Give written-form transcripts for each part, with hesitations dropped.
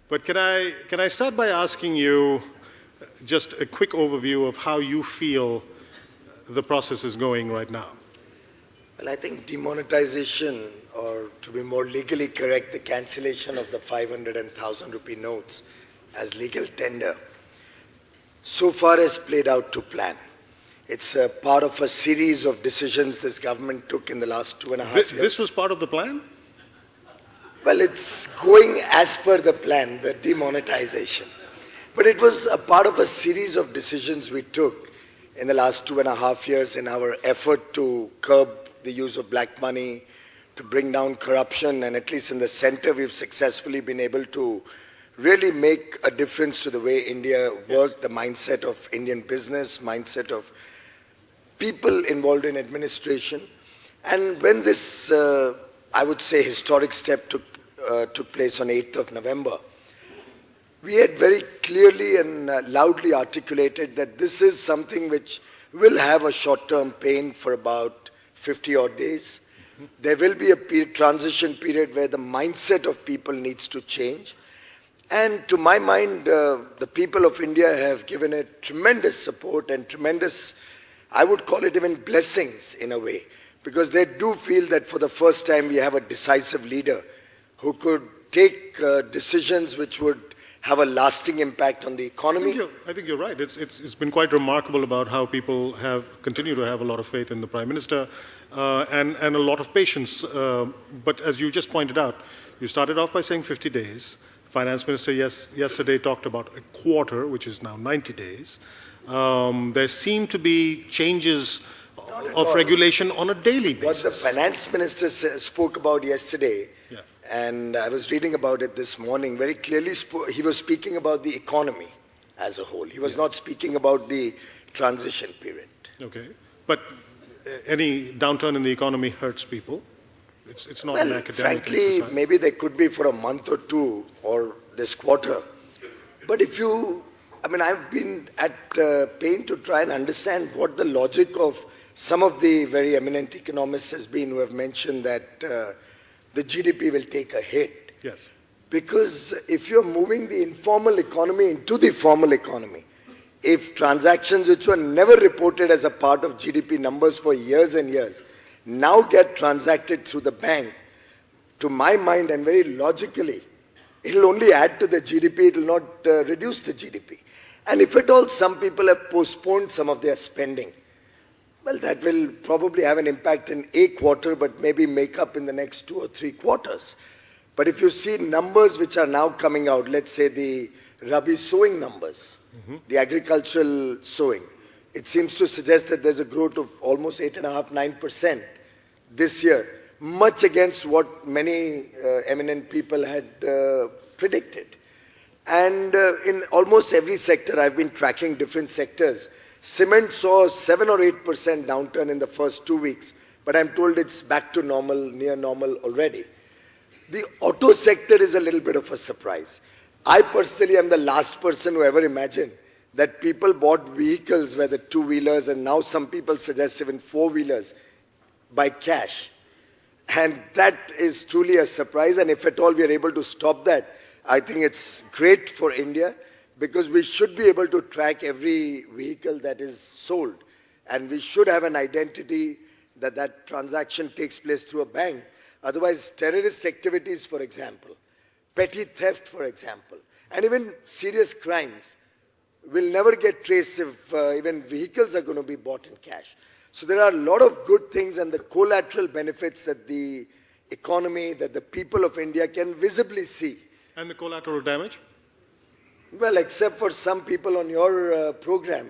But can I start by asking you just a quick overview of how you feel the process is going right now? Well, I think demonetization, or to be more legally correct, the cancellation of the 500 and 1,000 rupee notes as legal tender, so far has played out to plan. It's a part of a series of decisions this government took in the last 2.5 years. This was part of the plan? Well, it's going as per the plan, the demonetization. But it was a part of a series of decisions we took in the last 2.5 years in our effort to curb the use of black money, to bring down corruption, and at least in the center we've successfully been able to really make a difference to the way India worked, the mindset of Indian business, mindset of people involved in administration. And when this, I would say, historic step took place on 8th of November, we had very clearly and loudly articulated that this is something which will have a short-term pain for about 50 odd days. There will be a transition period where the mindset of people needs to change. And to my mind, the people of India have given it tremendous support and tremendous, I would call it even blessings in a way, because they do feel that for the first time we have a decisive leader who could take decisions which would have a lasting impact on the economy. I think you're right. It's been quite remarkable about how people have continued to have a lot of faith in the Prime Minister and a lot of patience. But as you just pointed out, you started off by saying 50 days. Finance Minister yesterday talked about a quarter, which is now 90 days. There seem to be changes of regulation on a daily basis. What the Finance Minister spoke about yesterday, and I was reading about it this morning, very clearly he was speaking about the economy as a whole. He was not speaking about the transition period. Okay. But any downturn in the economy hurts people. It's not an academic frankly, exercise. Maybe they could be for a month or two or this quarter. But if you, I've been at pain to try and understand what the logic of some of the very eminent economists has been, who have mentioned that the GDP will take a hit. Yes. Because if you're moving the informal economy into the formal economy, if transactions which were never reported as a part of GDP numbers for years and years now get transacted through the bank, to my mind and very logically, it'll only add to the GDP, it will not reduce the GDP. And if at all some people have postponed some of their spending, well, that will probably have an impact in a quarter, but maybe make up in the next 2 or 3 quarters. But if you see numbers which are now coming out, let's say the Rabi sowing numbers, the agricultural sowing, it seems to suggest that there's a growth of almost 8.5–9% this year, much against what many eminent people had predicted. And in almost every sector, I've been tracking different sectors. Cement saw 7 or 8% downturn in the first 2 weeks, but I'm told it's back to normal, near normal already. The auto sector is a little bit of a surprise. I personally am the last person who ever imagined that people bought vehicles, whether two-wheelers, and now some people suggest even four-wheelers, by cash. And that is truly a surprise, and if at all we are able to stop that, I think it's great for India, because we should be able to track every vehicle that is sold, and we should have an identity that that transaction takes place through a bank. Otherwise, terrorist activities, for example, petty theft, for example, and even serious crimes will never get traced if even vehicles are going to be bought in cash. So there are a lot of good things and the collateral benefits that the economy, that the people of India can visibly see. And the collateral damage? Well, except for some people on your program,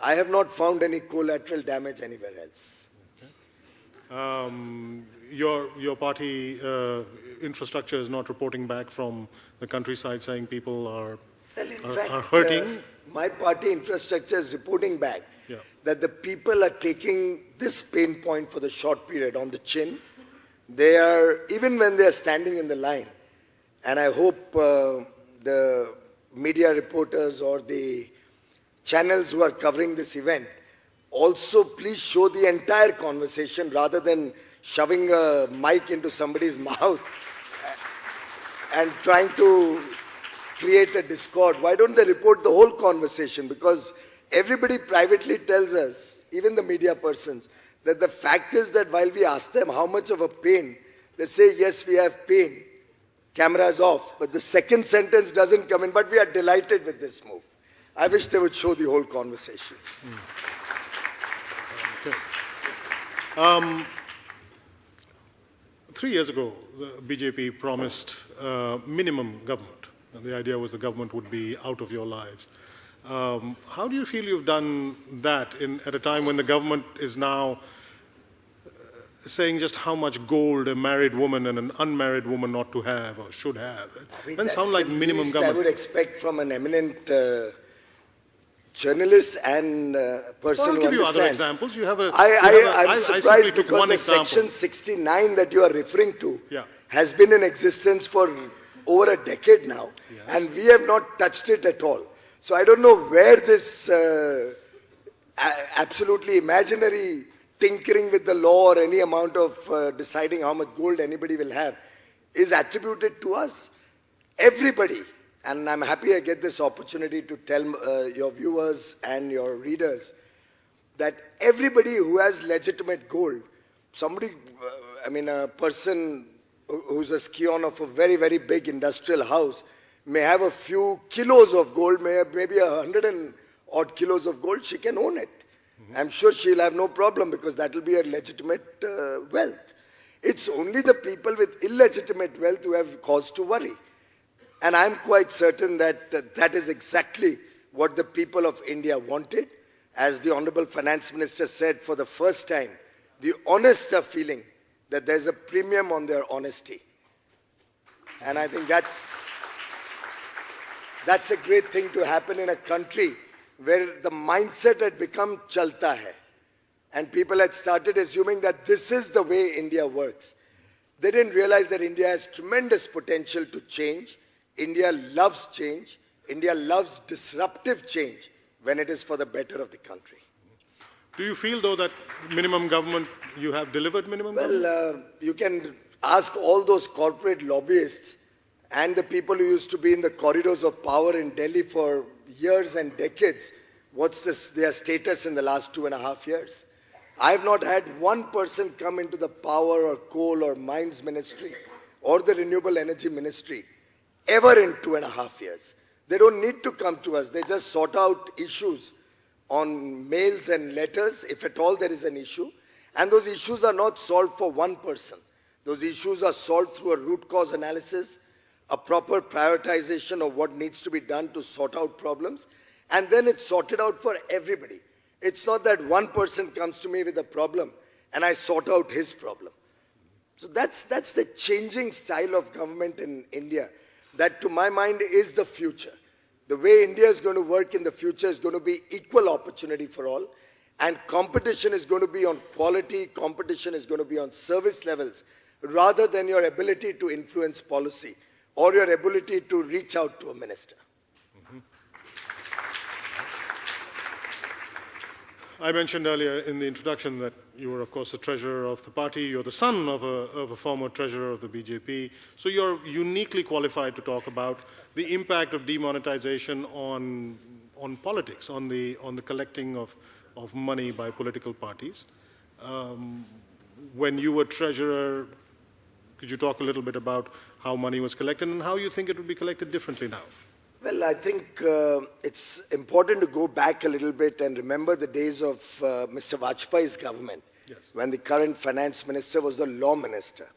I have not found any collateral damage anywhere else. Okay. Your party infrastructure is not reporting back from the countryside saying people are hurting? My party infrastructure is reporting back that the people are taking this pain point for the short period on the chin. They are, even when they are standing in the line, and I hope the media reporters or the channels who are covering this event also please show the entire conversation rather than shoving a mic into somebody's mouth and trying to create a discord? Why don't they report the whole conversation? Because everybody privately tells us, even the media persons, that the fact is that while we ask them how much of a pain, they say, yes, we have pain, cameras off, but the second sentence doesn't come in, but we are delighted with this move. I wish they would show the whole conversation. Okay. 3 years ago, the BJP promised minimum government. And the idea was the government would be out of your lives. How do you feel you've done that at a time when the government is now saying just how much gold a married woman and an unmarried woman ought to have or should have? I mean, doesn't sound like minimum least government. I would expect from an eminent journalist and person I'll who give you other understands. examples. You have I'm simply surprised took because one the example. section 69 that you are referring to Yeah. has been in existence for over a decade now, Yes. and we have not touched it at all. So I don't know where this absolutely imaginary tinkering with the law or any amount of deciding how much gold anybody will have is attributed to us. Everybody, and I'm happy I get this opportunity to tell your viewers and your readers that everybody who has legitimate gold, somebody, a person who's a scion of a very, very big industrial house may have a few kilos of gold, maybe 100 and odd kilos of gold, she can own it. I'm sure she'll have no problem because that will be a legitimate wealth. It's only the people with illegitimate wealth who have cause to worry. And I'm quite certain that that is exactly what the people of India wanted. As the Honorable Finance Minister said, for the first time, the honest are feeling that there's a premium on their honesty. And I think that's a great thing to happen in a country where the mindset had become chalta hai. And people had started assuming that this is the way India works. They didn't realize that India has tremendous potential to change. India loves change. India loves disruptive change when it is for the better of the country. Do you feel, though, that minimum government, you have delivered minimum government? Well, you can ask all those corporate lobbyists and the people who used to be in the corridors of power in Delhi for years and decades, what's their status in the last 2.5 years? I have not had one person come into the power or coal or mines ministry or the renewable energy ministry ever in 2.5 years. They don't need to come to us. They just sort out issues on mails and letters, if at all there is an issue. And those issues are not solved for one person. Those issues are solved through a root cause analysis, a proper prioritization of what needs to be done to sort out problems, and then it's sorted out for everybody. It's not that one person comes to me with a problem and I sort out his problem. So that's the changing style of government in India. That, to my mind, is the future. The way India is going to work in the future is going to be equal opportunity for all, and competition is going to be on quality, competition is going to be on service levels, rather than your ability to influence policy or your ability to reach out to a minister. I mentioned earlier in the introduction that you were, of course, the treasurer of the party. You're the son of a former treasurer of the BJP. So you're uniquely qualified to talk about the impact of demonetization on politics, on the collecting of money by political parties. When you were treasurer, could you talk a little bit about how money was collected and how you think it would be collected differently now? Well, I think it's important to go back a little bit and remember the days of Mr. Vajpayee's government, yes, when when the current finance minister was the law minister.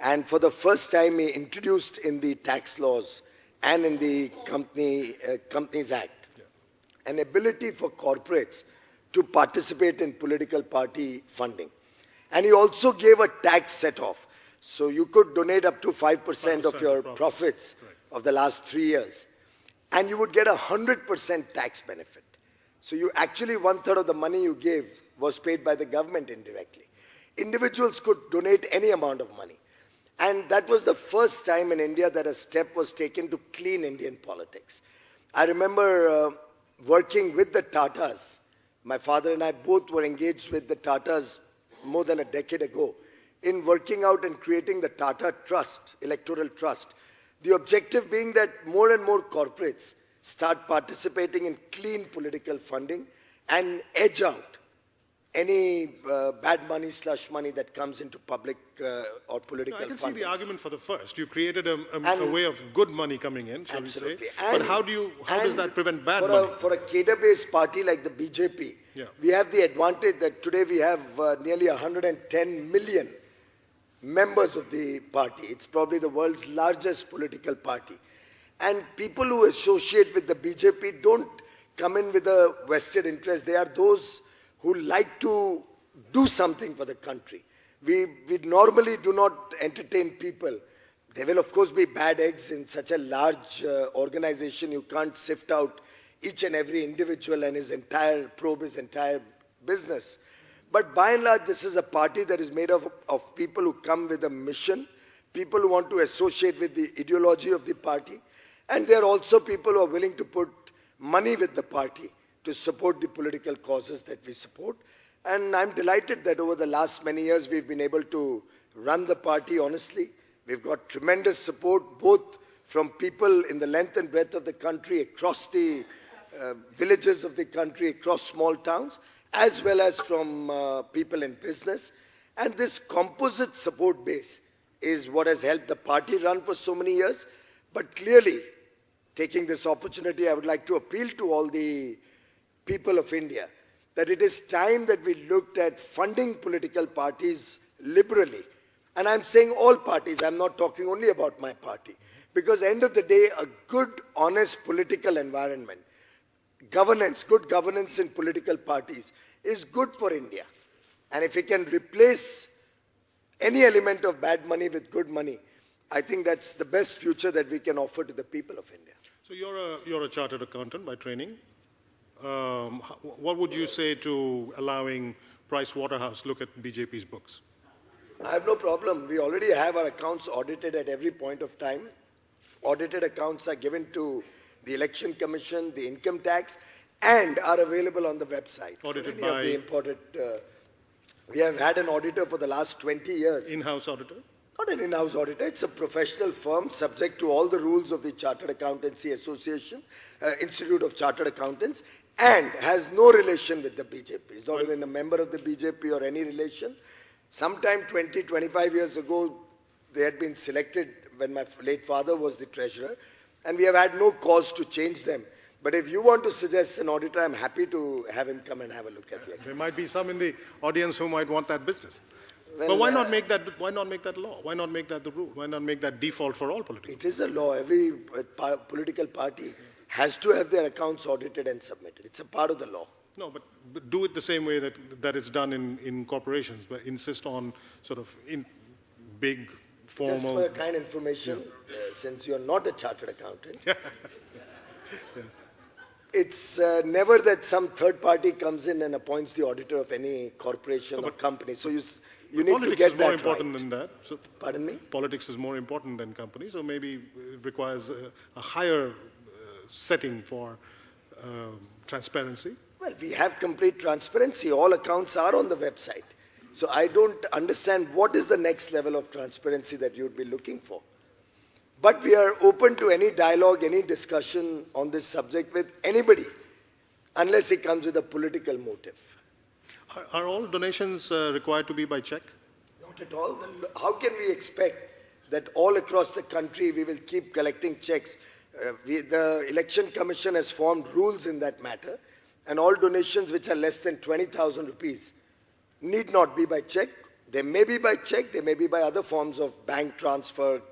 And for the first time, he introduced in the tax laws and in the Companies Act, an ability for corporates to participate in political party funding. And he also gave a tax set-off. So you could donate up to 5% of your profits of the last 3 years. And you would get 100% tax benefit. So you actually, 1/3 of the money you gave was paid by the government indirectly. Individuals could donate any amount of money. And that was the first time in India that a step was taken to clean Indian politics. I remember working with the Tatas. My father and I both were engaged with the Tatas more than a decade ago in working out and creating the Tata Trust, electoral trust. The objective being that more and more corporates start participating in clean political funding and edge out any bad money, slush money that comes into public or political I can funding. see the argument for the first. You created a way of good money coming in, shall we say. And, but how does that prevent bad money? For a cadre-based party like the BJP, we have the advantage that today we have nearly 110 million members of the party. It's probably the world's largest political party. And people who associate with the BJP don't come in with a vested interest. They are those who like to do something for the country. We normally do not entertain people. There will of course be bad eggs in such a large organization. You can't sift out each and every individual and probe his entire business. But by and large, this is a party that is made of people who come with a mission, people who want to associate with the ideology of the party, and there are also people who are willing to put money with the party to support the political causes that we support. And I'm delighted that over the last many years we've been able to run the party honestly. We've got tremendous support both from people in the length and breadth of the country, across the villages of the country, across small towns, as well as from people in business. And this composite support base is what has helped the party run for so many years. But clearly, taking this opportunity, I would like to appeal to all the people of India that it is time that we looked at funding political parties liberally. And I'm saying all parties, I'm not talking only about my party. Because end of the day, a good, honest political environment, governance, good governance in political parties is good for India. And if we can replace any element of bad money with good money, I think that's the best future that we can offer to the people of India. So you're a chartered accountant by training. What would you say to allowing Price Waterhouse look at BJP's books? I have no problem. We already have our accounts audited at every point of time. Audited accounts are given to the Election Commission, the Income Tax, and are available on the website. Audited by... the important, we have had an auditor for the last 20 years. In-house auditor? Not an in-house auditor. It's a professional firm subject to all the rules of the Chartered Accountancy Association, Institute of Chartered Accountants, and has no relation with the BJP. He's not even a member of the BJP or any relation. Sometime 20, 25 years ago, they had been selected when my late father was the treasurer, and we have had no cause to change them. But if you want to suggest an auditor, I'm happy to have him come and have a look at the account. There might be some in the audience who might want that business. Well, but why not make that? Why not make that law? Why not make that the rule? Why not make that default for all politics? It is a law. Every political party has to have their accounts audited and submitted. It's a part of the law. No, but do it the same way that it's done in corporations, but insist on sort of in big formal. Just for your kind information, since you're not a chartered accountant, yes. It's never that some third party comes in and appoints the auditor of any corporation or company. So you need to get that right. Politics is more important than that. So pardon me? Politics is more important than companies, so maybe it requires a higher setting for transparency. Well, we have complete transparency. All accounts are on the website. So I don't understand what is the next level of transparency that you would be looking for. But we are open to any dialogue, any discussion on this subject with anybody, unless it comes with a political motive. Are all donations required to be by check? Not at all. How can we expect that all across the country we will keep collecting checks? The Election Commission has formed rules in that matter, and all donations which are less than 20,000 rupees need not be by check. They may be by check, they may be by other forms of bank transfer,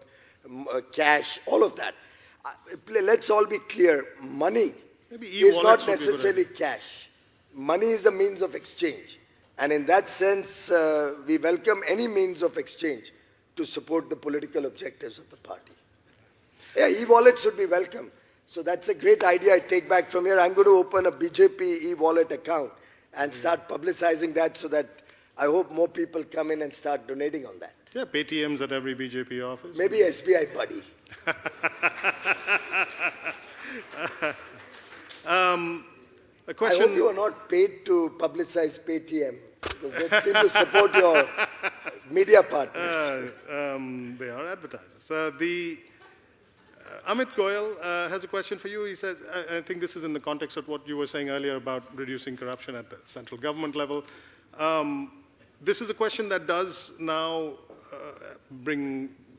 cash, all of that. Let's all be clear, money is not necessarily cash. Money is a means of exchange. And in that sense, we welcome any means of exchange to support the political objectives of the party. Yeah, e-wallet should be welcome. So that's a great idea I take back from here. I'm going to open a BJP e-wallet account and start publicizing that so that I hope more people come in and start donating on that. Yeah, Paytms at every BJP office. Maybe SBI Buddy. A question. I hope you are not paid to publicize Paytm, because they seem to support your media partners. They are advertisers. Amit Goyal has a question for you. He says, I think this is in the context of what you were saying earlier about reducing corruption at the central government level. This is a question that does now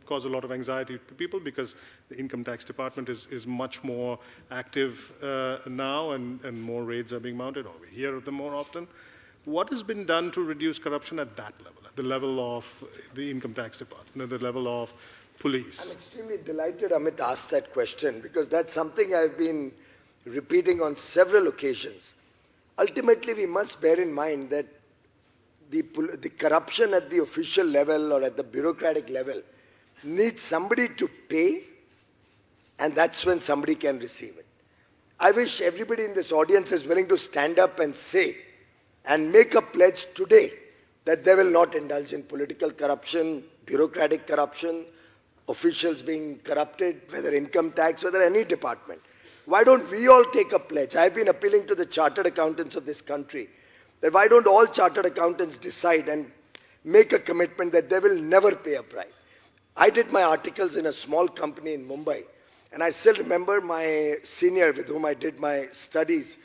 cause a lot of anxiety to people because the income tax department is much more active now and more raids are being mounted, or we hear of them more often. What has been done to reduce corruption at that level, at the level of the income tax department, at the level of police? I'm extremely delighted Amit asked that question because that's something I've been repeating on several occasions. Ultimately, we must bear in mind that the corruption at the official level or at the bureaucratic level needs somebody to pay, and that's when somebody can receive it. I wish everybody in this audience is willing to stand up and say and make a pledge today that they will not indulge in political corruption, bureaucratic corruption, officials being corrupted, whether income tax, whether any department. Why don't we all take a pledge? I've been appealing to the chartered accountants of this country that why don't all chartered accountants decide and make a commitment that they will never pay a bribe. I did my articles in a small company in Mumbai, and I still remember my senior with whom I did my studies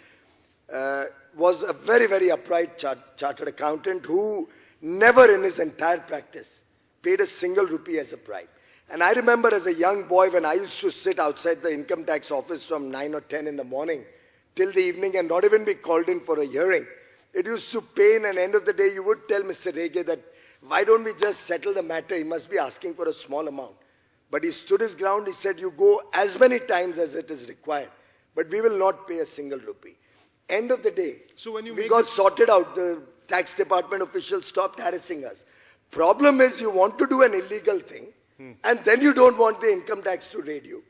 was a very, very upright chartered accountant who never in his entire practice paid a single rupee as a bribe. And I remember as a young boy when I used to sit outside the income tax office from 9 or 10 in the morning till the evening and not even be called in for a hearing. It used to pain, and end of the day you would tell Mr. Rege that why don't we just settle the matter? He must be asking for a small amount. But he stood his ground. He said, you go as many times as it is required, but we will not pay a single rupee. End of the day, so when you we got sorted out. The tax department officials stopped harassing us. Problem is you want to do an illegal thing, and then you don't want the income tax to raid you.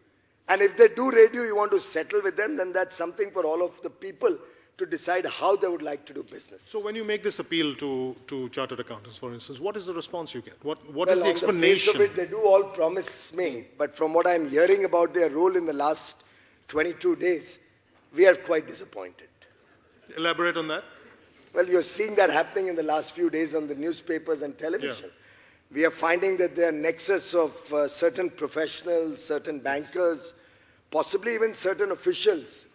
And if they do raid you, you want to settle with them, then that's something for all of the people to decide how they would like to do business. So when you make this appeal to chartered accountants, for instance, what is the response you get? What is the explanation? On the face of it, they do all promise me, but from what I'm hearing about their role in the last 22 days, we are quite disappointed. Elaborate on that. Well, you're seeing that happening in the last few days on the newspapers and television. Yeah. We are finding that there are nexus of certain professionals, certain bankers, possibly even certain officials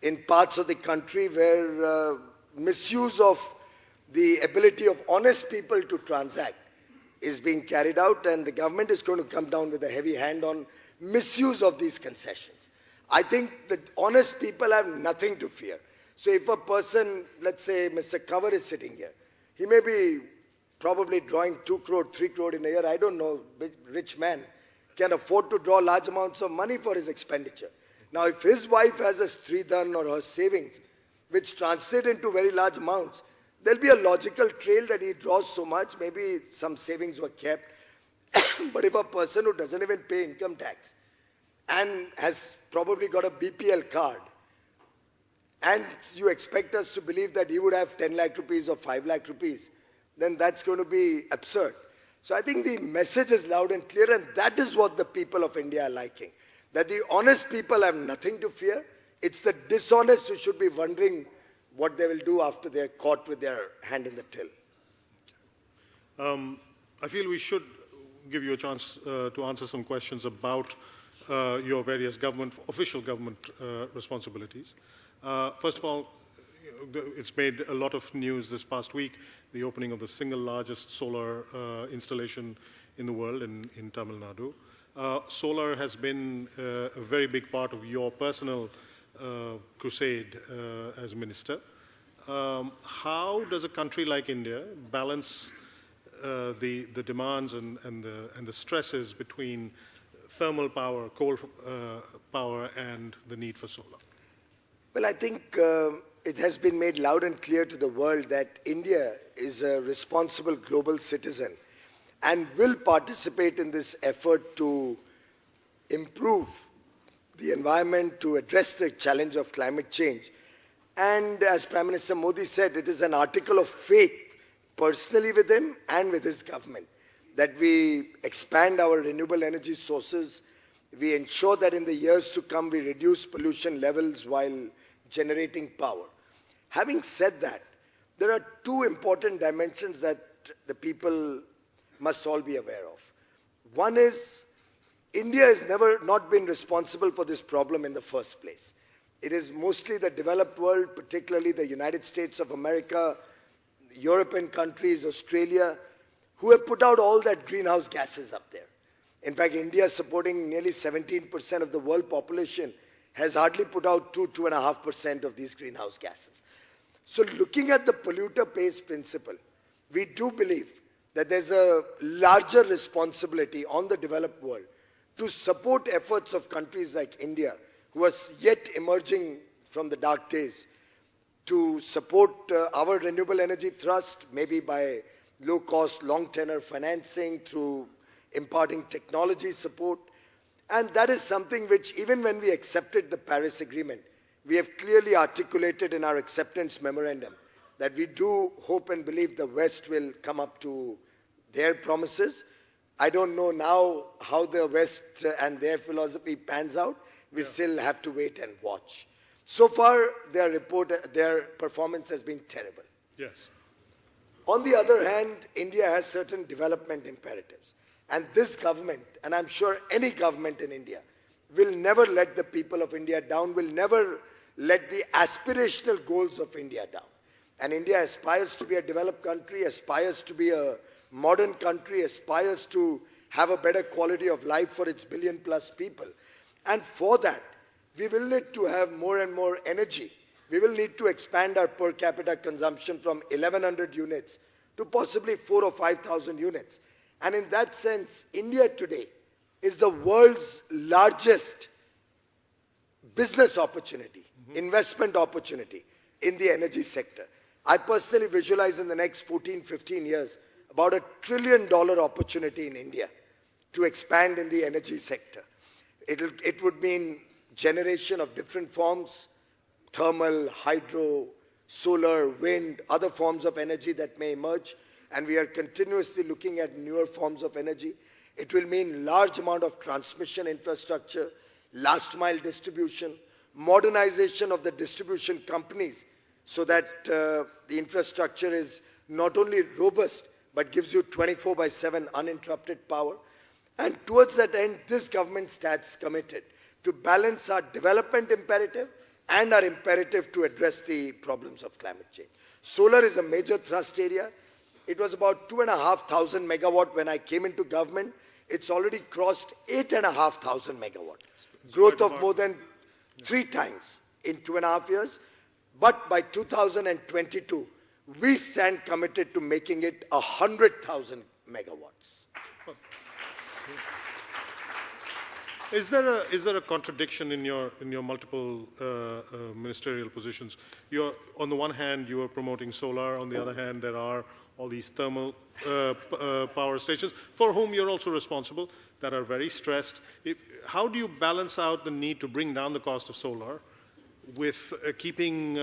in parts of the country where misuse of the ability of honest people to transact is being carried out, and the government is going to come down with a heavy hand on misuse of these concessions. I think that honest people have nothing to fear. So if a person, let's say Mr. Kanwar is sitting here, he may be probably drawing 2 crore, 3 crore in a year, I don't know, rich man can afford to draw large amounts of money for his expenditure. Now if his wife has a Sridhan or her savings, which translate into very large amounts, there'll be a logical trail that he draws so much, maybe some savings were kept. But if a person who doesn't even pay income tax and has probably got a BPL card, and you expect us to believe that he would have 10 lakh rupees or 5 lakh rupees, then that's going to be absurd. So I think the message is loud and clear, and that is what the people of India are liking. That the honest people have nothing to fear. It's the dishonest who should be wondering what they will do after they're caught with their hand in the till. I feel we should give you a chance to answer some questions about your various official government responsibilities. First of all, it's made a lot of news this past week, the opening of the single largest solar installation in the world in Tamil Nadu. Solar has been a very big part of your personal crusade as minister. How does a country like India balance the demands and the stresses between thermal power, coal power, and the need for solar? Well, I think it has been made loud and clear to the world that India is a responsible global citizen and will participate in this effort to improve the environment, to address the challenge of climate change. And as Prime Minister Modi said, it is an article of faith personally with him and with his government that we expand our renewable energy sources, we ensure that in the years to come we reduce pollution levels while generating power. Having said that, there are two important dimensions that the people must all be aware of. One is India has never not been responsible for this problem in the first place. It is mostly the developed world, particularly the United States of America, European countries, Australia, who have put out all that greenhouse gases up there. In fact, India, supporting nearly 17% of the world population, has hardly put out 2.5% of these greenhouse gases. So looking at the polluter pays principle, we do believe that there's a larger responsibility on the developed world to support efforts of countries like India, who are yet emerging from the dark days, to support our renewable energy thrust, maybe by low-cost, long-tenor financing, through imparting technology support. And that is something which, even when we accepted the Paris Agreement, we have clearly articulated in our acceptance memorandum that we do hope and believe the West will come up to their promises. I don't know now how the West and their philosophy pans out. We still have to wait and watch. So far, their performance has been terrible. Yes. On the other hand, India has certain development imperatives. And this government, and I'm sure any government in India, will never let the people of India down, will never let the aspirational goals of India down. And India aspires to be a developed country, aspires to be a modern country, aspires to have a better quality of life for its billion-plus people. And for that, we will need to have more and more energy. We will need to expand our per capita consumption from 1,100 units to possibly 4,000 or 5,000 units. And in that sense, India today is the world's largest business opportunity, investment opportunity in the energy sector. I personally visualize in the next 14, 15 years about $1 trillion opportunity in India to expand in the energy sector. It would mean generation of different forms, thermal, hydro, solar, wind, other forms of energy that may emerge. And we are continuously looking at newer forms of energy. It will mean large amount of transmission infrastructure, last mile distribution, modernization of the distribution companies so that the infrastructure is not only robust, but gives you 24/7 uninterrupted power. And towards that end, this government stands committed to balance our development imperative and our imperative to address the problems of climate change. Solar is a major thrust area. It was about 2,500 megawatt when I came into government. It's already crossed 8,500 megawatt. Growth of more than 3 times in 2.5 years. But by 2022, we stand committed to making it 100,000 megawatts. Is there a contradiction in your multiple ministerial positions? On the one hand, you are promoting solar. On the other hand, there are all these thermal power stations for whom you're also responsible that are very stressed. How do you balance out the need to bring down the cost of solar with keeping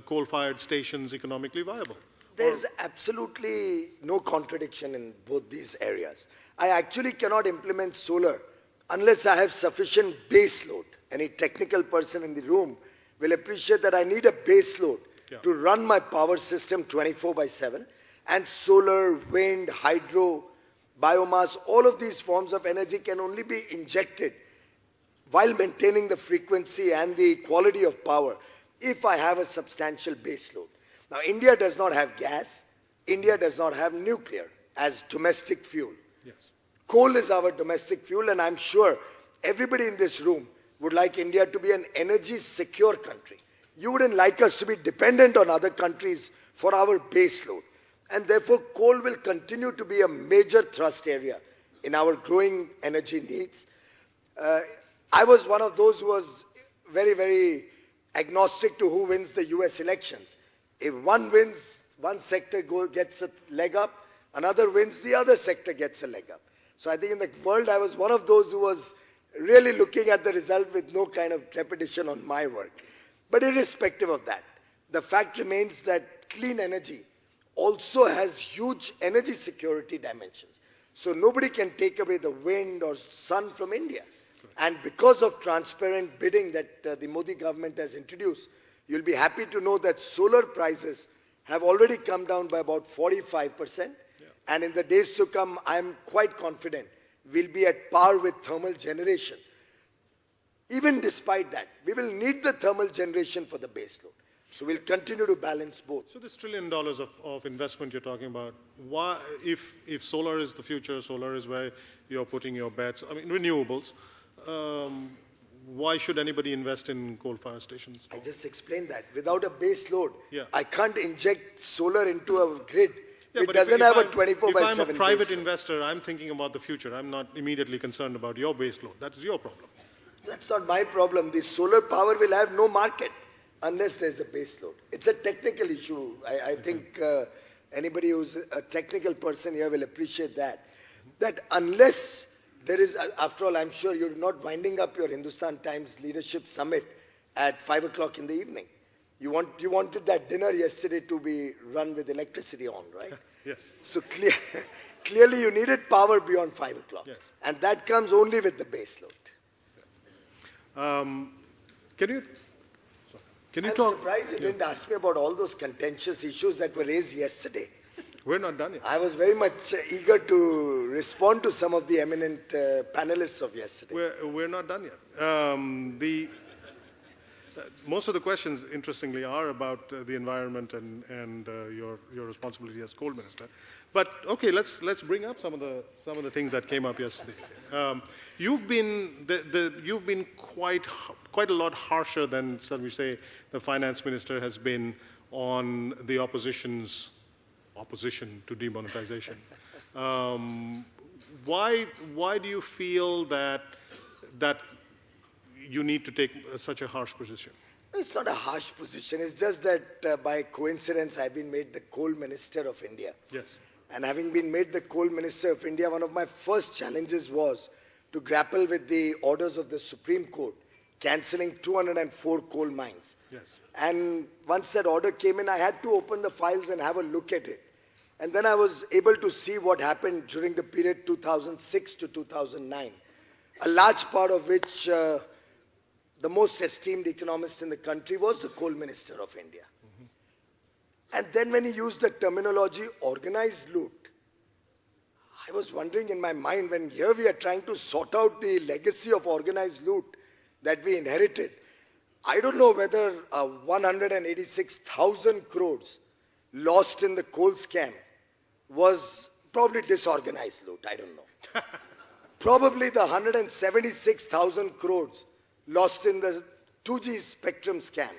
coal-fired stations economically viable? There's absolutely no contradiction in both these areas. I actually cannot implement solar unless I have sufficient base load. Any technical person in the room will appreciate that I need a base load to run my power system 24/7. And solar, wind, hydro, biomass, all of these forms of energy can only be injected while maintaining the frequency and the quality of power if I have a substantial base load. Now, India does not have gas. India does not have nuclear as domestic fuel. Yes. Coal is our domestic fuel, and I'm sure everybody in this room would like India to be an energy secure country. You wouldn't like us to be dependent on other countries for our base load. And therefore, coal will continue to be a major thrust area in our growing energy needs. I was one of those who was very, very agnostic to who wins the US elections. If one wins, one sector gets a leg up, another wins, the other sector gets a leg up. So I think in the world, I was one of those who was really looking at the result with no kind of trepidation on my work. But irrespective of that, the fact remains that clean energy also has huge energy security dimensions. So nobody can take away the wind or sun from India. And because of transparent bidding that the Modi government has introduced, you'll be happy to know that solar prices have already come down by about 45%. And in the days to come, I'm quite confident will be at par with thermal generation. Even despite that, we will need the thermal generation for the base load. So we'll continue to balance both. So this $1 trillion of investment you're talking about, why, if solar is the future, solar is where you're putting your bets, I mean renewables, why should anybody invest in coal-fired stations? I just explained that. Without a base load, Yeah. I can't inject solar into a grid. Yeah, It but doesn't if have a I'm- 24 by 7 If I'm a private base load. investor, I'm thinking about the future. I'm not immediately concerned about your base load. That is your problem. That's not my problem. The solar power will have no market unless there's a base load. It's a technical issue. I think anybody who's a technical person here will appreciate that. That unless there is, after all, I'm sure you're not winding up your Hindustan Times Leadership Summit at 5 o'clock in the evening. You wanted that dinner yesterday to be run with electricity on, right? Yes. So clearly you needed power beyond 5 o'clock. Yes. And that comes only with the base load. Can you I'm talk? surprised you didn't ask me about all those contentious issues that were raised yesterday. We're not done yet. I was very much eager to respond to some of the eminent panelists of yesterday. We're not done yet. Most of the questions, interestingly, are about the environment and your responsibility as coal minister. But okay, let's bring up some of the things that came up yesterday. You've been quite a lot harsher than, shall we say, the finance minister has been on the opposition's opposition to demonetization. Why do you feel that you need to take such a harsh position? It's not a harsh position. It's just that by coincidence I've been made the coal minister of India. Yes. And having been made the coal minister of India, one of my first challenges was to grapple with the orders of the Supreme Court cancelling 204 coal mines. Yes. And once that order came in, I had to open the files and have a look at it. And then I was able to see what happened during the period 2006 to 2009, a large part of which the most esteemed economist in the country was the coal minister of India. Mm-hmm. And then when he used the terminology organized loot, I was wondering in my mind, when here we are trying to sort out the legacy of organized loot that we inherited, I don't know whether 186,000 crores lost in the coal scam was probably disorganized loot, I don't know. Probably the 176,000 crores lost in the 2G spectrum scam,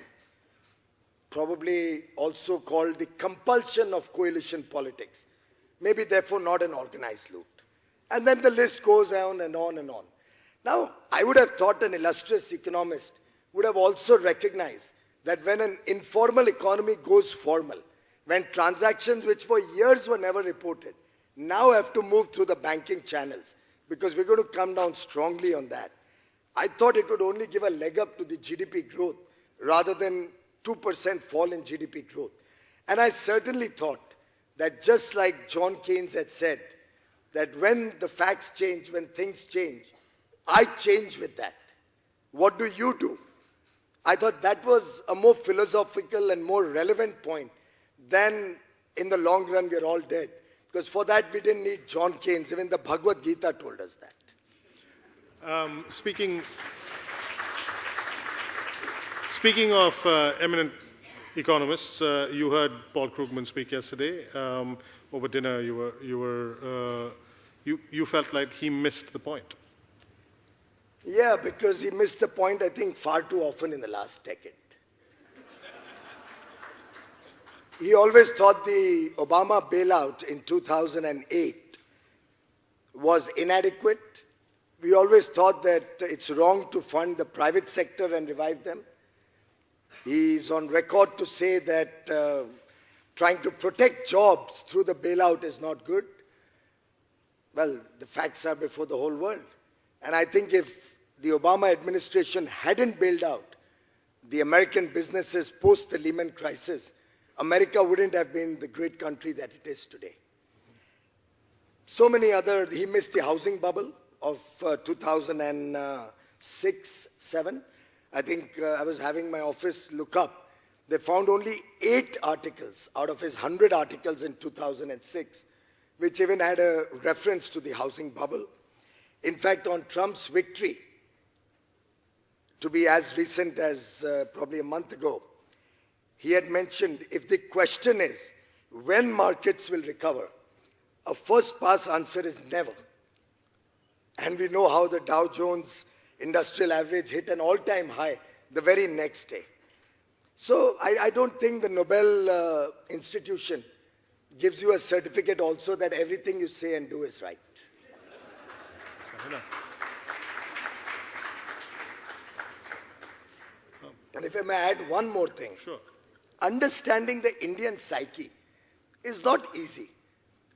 probably also called the compulsion of coalition politics, maybe therefore not an organized loot. And then the list goes on and on and on. Now, I would have thought an illustrious economist would have also recognized that when an informal economy goes formal, when transactions which for years were never reported now have to move through the banking channels, because we're going to come down strongly on that. I thought it would only give a leg up to the GDP growth rather than 2% fall in GDP growth. And I certainly thought that just like John Keynes had said, that when the facts change, when things change, I change with that. What do you do? I thought that was a more philosophical and more relevant point than in the long run we're all dead. Because for that we didn't need John Keynes, even the Bhagavad Gita told us that. Speaking of eminent economists, you heard Paul Krugman speak yesterday. Over dinner, you felt like he missed the point. Yeah, because he missed the point, I think, far too often in the last decade. He always thought the Obama bailout in 2008 was inadequate. We always thought that it's wrong to fund the private sector and revive them. He's on record to say that trying to protect jobs through the bailout is not good. Well, the facts are before the whole world. And I think if the Obama administration hadn't bailed out the American businesses post the Lehman crisis, America wouldn't have been the great country that it is today. So many other, he missed the housing bubble of 2006-07. I think I was having my office look up. They found only 8 articles out of his 100 articles in 2006, which even had a reference to the housing bubble. In fact, on Trump's victory, to be as recent as probably a month ago, he had mentioned if the question is when markets will recover, a first pass answer is never. And we know how the Dow Jones Industrial Average hit an all-time high the very next day. So I don't think the Nobel institution gives you a certificate also that everything you say and do is right. And if I may add one more thing. Sure. Understanding the Indian psyche is not easy.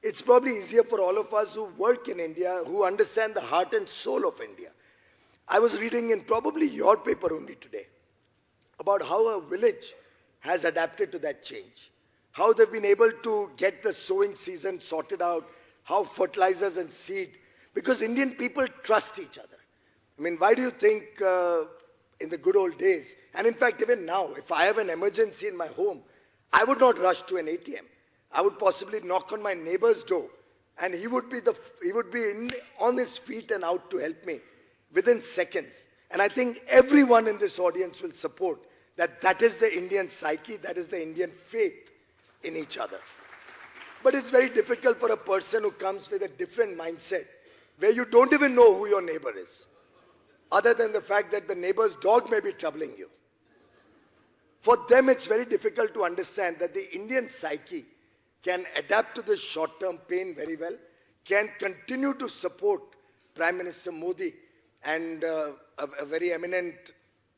It's probably easier for all of us who work in India, who understand the heart and soul of India. I was reading in probably your paper only today about how a village has adapted to that change, how they've been able to get the sowing season sorted out, how fertilizers and seed, because Indian people trust each other. I mean, why do you think in the good old days, and in fact even now, if I have an emergency in my home, I would not rush to an ATM. I would possibly knock on my neighbor's door and he would be on his feet and out to help me within seconds. And I think everyone in this audience will support that that is the Indian psyche, that is the Indian faith in each other. But it's very difficult for a person who comes with a different mindset, where you don't even know who your neighbor is, other than the fact that the neighbor's dog may be troubling you. For them, it's very difficult to understand that the Indian psyche can adapt to this short-term pain very well, can continue to support Prime Minister Modi and a very eminent,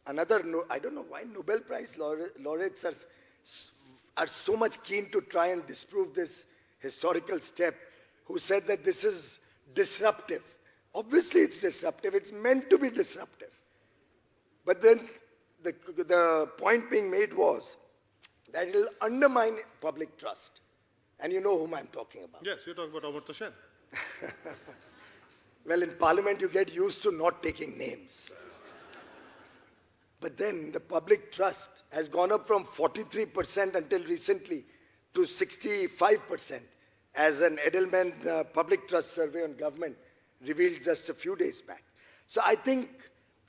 I don't know why Nobel Prize laureates are so much keen to try and disprove this historical step, who said that this is disruptive. Obviously it's disruptive, it's meant to be disruptive. But then the point being made was that it will undermine public trust. And you know whom I'm talking about. Yes, you're talking about Amartya Sen. Well, in Parliament you get used to not taking names. But then the public trust has gone up from 43% until recently to 65%, as an Edelman public trust survey on government revealed just a few days back. So I think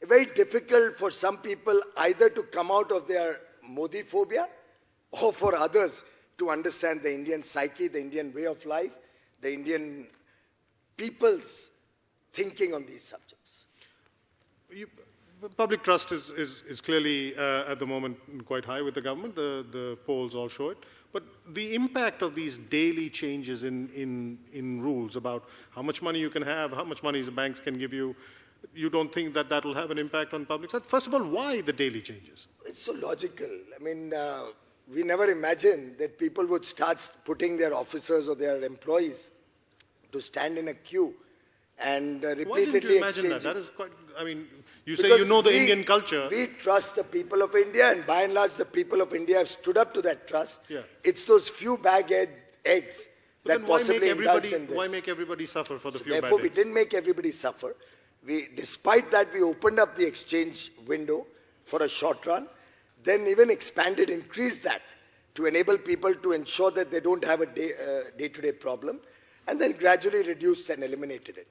very difficult for some people either to come out of their Modi phobia or for others to understand the Indian psyche, the Indian way of life, the Indian people's thinking on these subjects. Public trust is clearly at the moment quite high with the government. The polls all show it. But the impact of these daily changes in rules about how much money you can have, how much money the banks can give you, you don't think that that will have an impact on public trust? First of all, why the daily changes? It's so logical. I mean, we never imagined that people would start putting their officers or their employees to stand in a queue and repeatedly Why didn't you imagine that? That is quite, I mean, you say you know the Indian culture. We trust the people of India, and by and large the people of India have stood up to that trust. Yeah. It's those few bag eggs that possibly indulge in this. Why make everybody suffer for the few Therefore, bad we eggs? didn't make everybody suffer. Despite that, we opened up the exchange window for a short run, then even expanded, increased that to enable people to ensure that they don't have a day-to-day problem, and then gradually reduced and eliminated it.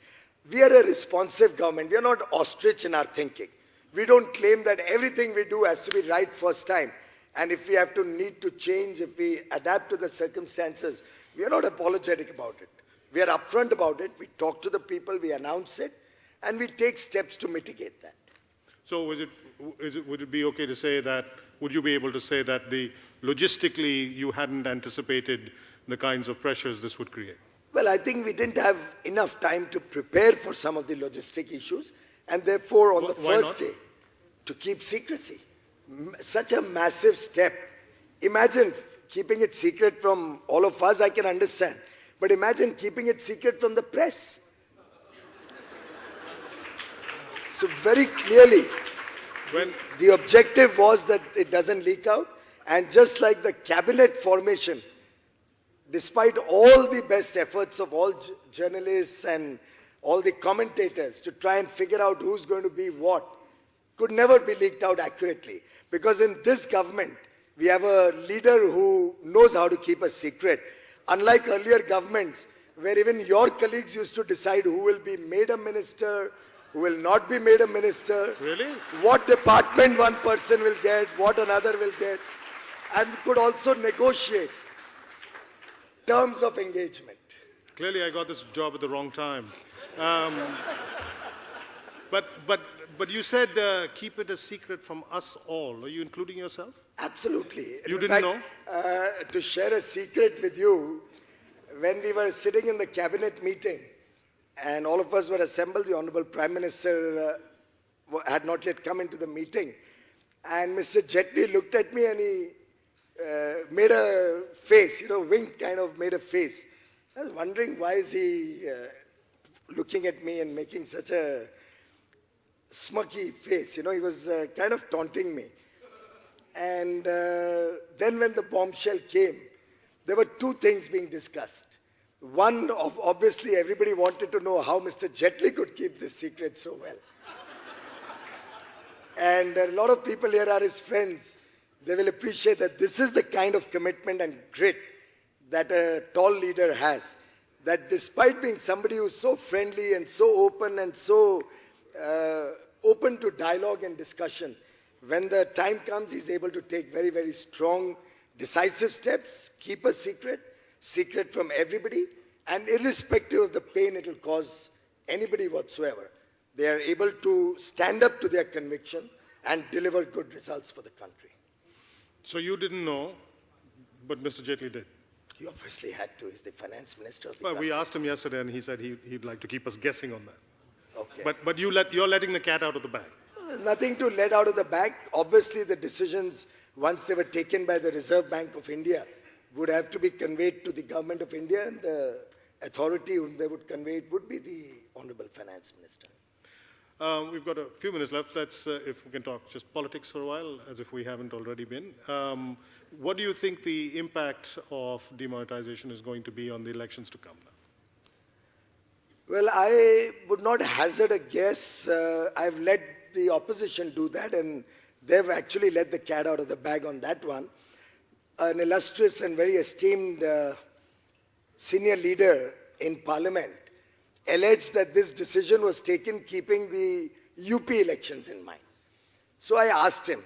We are a responsive government. We are not ostrich in our thinking. We don't claim that everything we do has to be right first time. And if we have to need to change, if we adapt to the circumstances, we are not apologetic about it. We are upfront about it. We talk to the people, we announce it, and we take steps to mitigate that. So would it be okay to say that, would you be able to say that logistically you hadn't anticipated the kinds of pressures this would create? Well, I think we didn't have enough time to prepare for some of the logistic issues, and therefore on the first day, to keep secrecy. Such a massive step. Imagine keeping it secret from all of us, I can understand. But imagine keeping it secret from the press. So very clearly, the objective was that it doesn't leak out, and just like the cabinet formation, despite all the best efforts of all journalists and all the commentators to try and figure out who's going to be what, could never be leaked out accurately. Because in this government, we have a leader who knows how to keep a secret. Unlike earlier governments, where even your colleagues used to decide who will be made a minister, who will not be made a minister. Really? What department one person will get, what another will get, and could also negotiate terms of engagement. Clearly, I got this job at the wrong time. But you said keep it a secret from us all. Are you including yourself? Absolutely. You In didn't fact, to share a secret with you, when we were sitting in the cabinet meeting and all of us were assembled, the Honorable Prime Minister had not yet come into the meeting, and Mr. Jaitley looked at me and he made a face, wink kind of made a face. I was wondering why is he looking at me and making such a smirky face. He was kind of taunting me. And then when the bombshell came, there were two things being discussed. One, obviously everybody wanted to know how Mr. Jaitley could keep this secret so well. And a lot of people here are his friends. They will appreciate that this is the kind of commitment and grit that a tall leader has. That despite being somebody who's so friendly and so open and so open to dialogue and discussion, when the time comes, he's able to take very, very strong, decisive steps, keep a secret from everybody, and irrespective of the pain it will cause anybody whatsoever, they are able to stand up to their conviction and deliver good results for the country. So you didn't know, but Mr. Jaitley did. He obviously had to. He's the finance minister of the Well, country. we asked him yesterday, and he said he'd like to keep us guessing on that. Okay. But you're letting the cat out of the bag. Nothing to let out of the bag. Obviously, the decisions, once they were taken by the Reserve Bank of India, would have to be conveyed to the Government of India, and the authority whom they would convey it would be the Honorable Finance Minister. We've got a few minutes left. Let's, if we can talk just politics for a while, as if we haven't already been. What do you think the impact of demonetization is going to be on the elections to come now? Well, I would not hazard a guess. I've let the opposition do that, and they've actually let the cat out of the bag on that one. An illustrious and very esteemed senior leader in Parliament alleged that this decision was taken keeping the UP elections in mind. So I asked him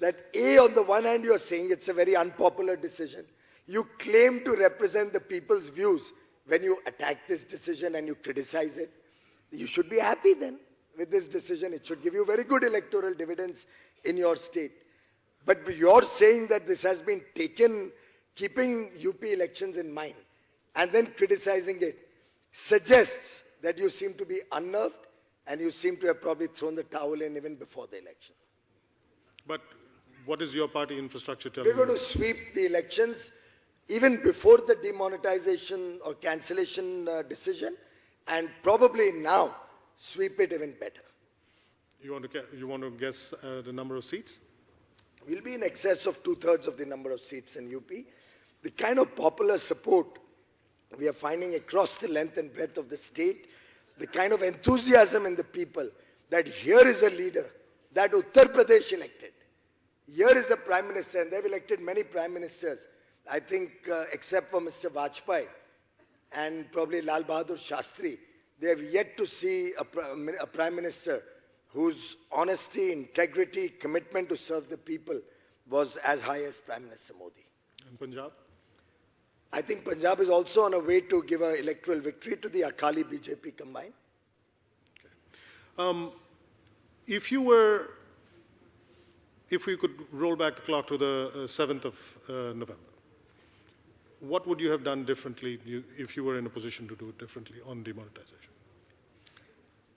that on the one hand, you're saying it's a very unpopular decision. You claim to represent the people's views when you attack this decision and you criticize it. You should be happy then with this decision. It should give you very good electoral dividends in your state. But you're saying that this has been taken keeping UP elections in mind and then criticizing it suggests that you seem to be unnerved and you seem to have probably thrown the towel in even before the election. But what is your party infrastructure telling you? We're going to sweep the elections even before the demonetization or cancellation decision, and probably now sweep it even better. You want to guess the number of seats? We'll be in excess of 2/3 of the number of seats in UP. The kind of popular support we are finding across the length and breadth of the state, the kind of enthusiasm in the people that here is a leader that Uttar Pradesh elected. Here is a prime minister, and they've elected many prime ministers. I think except for Mr. Vajpayee and probably Lal Bahadur Shastri, they have yet to see a prime minister whose honesty, integrity, commitment to serve the people was as high as Prime Minister Modi. And Punjab? I think Punjab is also on a way to give an electoral victory to the Akali BJP combined. Okay. If we could roll back the clock to the 7th of November, what would you have done differently if you were in a position to do it differently on demonetization?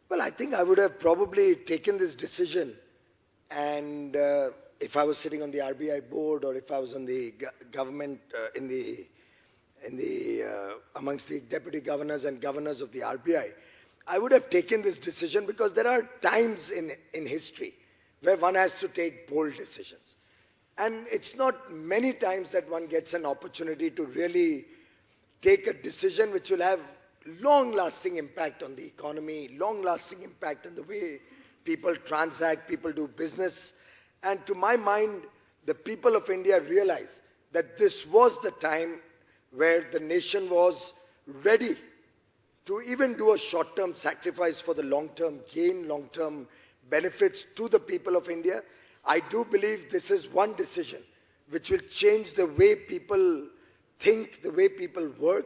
Well, I think I would have probably taken this decision, and if I was sitting on the RBI board or if I was on the government amongst the deputy governors and governors of the RBI, I would have taken this decision because there are times in history where one has to take bold decisions. And it's not many times that one gets an opportunity to really take a decision which will have long-lasting impact on the economy, long-lasting impact on the way people transact, people do business. And to my mind, the people of India realize that this was the time where the nation was ready to even do a short-term sacrifice for the long-term gain, long-term benefits to the people of India. I do believe this is one decision which will change the way people think, the way people work.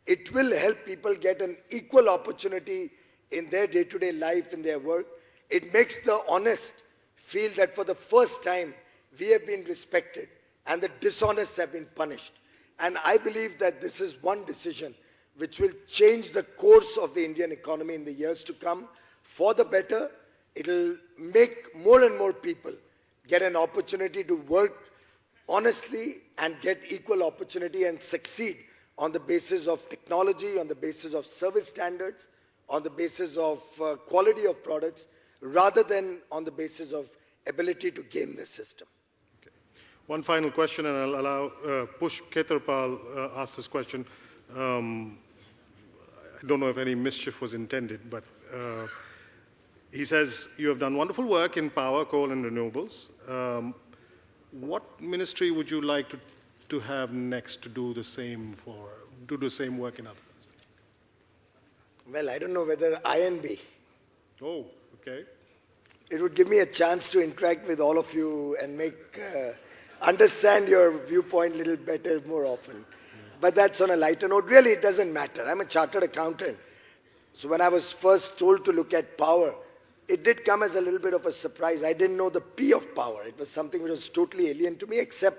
It will help people get an equal opportunity in their day-to-day life, in their work. It makes the honest feel that for the first time we have been respected and the dishonest have been punished. And I believe that this is one decision which will change the course of the Indian economy in the years to come for the better. It will make more and more people get an opportunity to work honestly and get equal opportunity and succeed on the basis of technology, on the basis of service standards, on the basis of quality of products, rather than on the basis of ability to game the system. Okay. One final question, and I'll allow Push Khetarpal ask this question. I don't know if any mischief was intended, but he says, you have done wonderful work in power, coal, and renewables. What ministry would you like to have next to do the same work in other ministries? Well, I don't know whether INB. Oh, okay. It would give me a chance to interact with all of you and make understand your viewpoint a little better more often. But that's on a lighter note. Really, it doesn't matter. I'm a chartered accountant. So when I was first told to look at power, it did come as a little bit of a surprise. I didn't know the P of power. It was something which was totally alien to me, except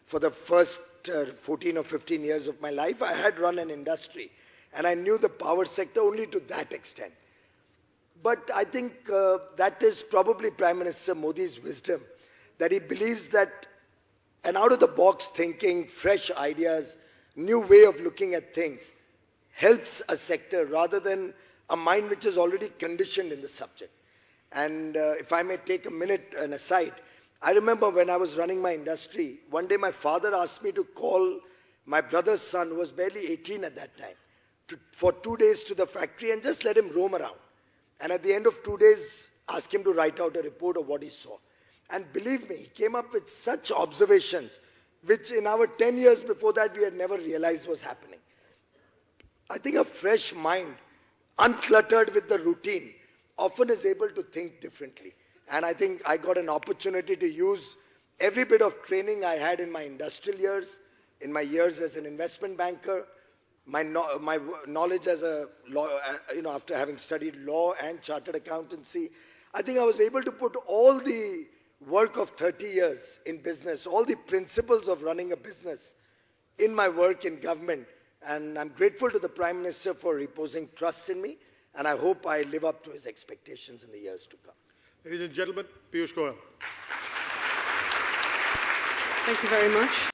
for the first 14 or 15 years of my life. I had run an industry, and I knew the power sector only to that extent. But I think that is probably Prime Minister Modi's wisdom, that he believes that an out-of-the-box thinking, fresh ideas, new way of looking at things helps a sector rather than a mind which is already conditioned in the subject. And if I may take a minute, an aside, I remember when I was running my industry, one day my father asked me to call my brother's son, who was barely 18 at that time, for 2 days to the factory and just let him roam around. And at the end of 2 days, ask him to write out a report of what he saw. And believe me, he came up with such observations, which in our 10 years before that, we had never realized was happening. I think a fresh mind, uncluttered with the routine, often is able to think differently. And I think I got an opportunity to use every bit of training I had in my industrial years, in my years as an investment banker, my knowledge as a law, after having studied law and chartered accountancy. I think I was able to put all the work of 30 years in business, all the principles of running a business in my work in government. And I'm grateful to the Prime Minister for reposing trust in me. And I hope I live up to his expectations in the years to come. Ladies and gentlemen, Piyush Goyal. Thank you very much.